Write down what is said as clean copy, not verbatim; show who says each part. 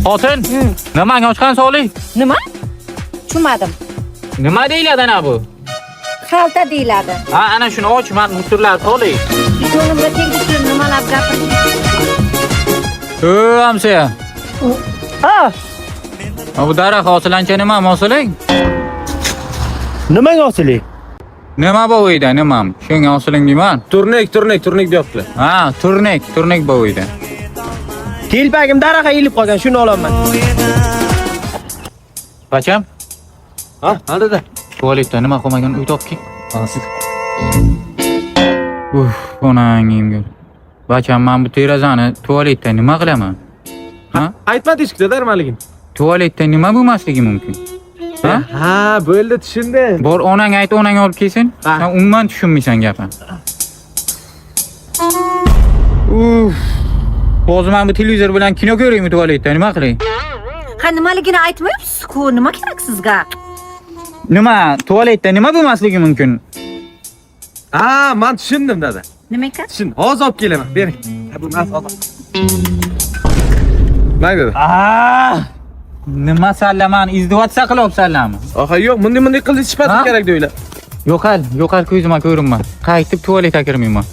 Speaker 1: Xotin, nimanga ochgan soli?
Speaker 2: Nima? Tushunmadim.
Speaker 1: Nima deyiladi ana bu?
Speaker 2: Xalta deyiladi.
Speaker 1: Ha, ana shuni och, men mushurlar soli.
Speaker 2: Yo'limga tegishli nimalar gapirdingiz?
Speaker 1: Amsa.
Speaker 3: Ha,
Speaker 1: Bu daraxt hosilancha nima mosuling?
Speaker 3: nimaga osili?
Speaker 1: Nima bu uyda, nima? Shunga hosiling deyman.
Speaker 4: Turnik deyaptilar.
Speaker 1: Ha, turnik bu uyda.
Speaker 3: Telpagim daraxtga ilib qolgan, shuni olaman.
Speaker 1: Bacham,
Speaker 4: Ha, aldida.
Speaker 1: tualetda nima qilmagan uy topki? Onangimga. Bacham, men bu terazani tualetda nima qilaman? Ha?
Speaker 4: Aytmadingiz-ku darmaligini.
Speaker 1: Tualetda nima bo'lmasligi mumkin? Ha?
Speaker 4: Ha, bo'ldi, tushundim.
Speaker 1: Bor onang ayt, onang olib kelsin.
Speaker 4: Ha.
Speaker 1: Sen umuman tushunmaysan gapni. Hozir men bu televizor bilan kino ko'raymi tualetda, nima qilay?
Speaker 2: Ha, nimaligini aytmayapsiz-ku, nima kerak sizga?
Speaker 1: Nima? Tualetda nima bo'lmasligi mumkin?
Speaker 4: Ha, men tushundim dada.
Speaker 2: Nima ekan?
Speaker 4: Tushundim. Hozir olib kelaman. Bering. Ha, bu mas hozir. Mayli.
Speaker 1: Nima sallaman, izdivatsa qilyapsanlarmi?
Speaker 4: Aha, yo'q, bunday qilib sifatim
Speaker 1: Ha?
Speaker 4: kerak deylar.
Speaker 1: Yo'qal ko'zimga ko'rinma. Qaytib tualetga kirmayman.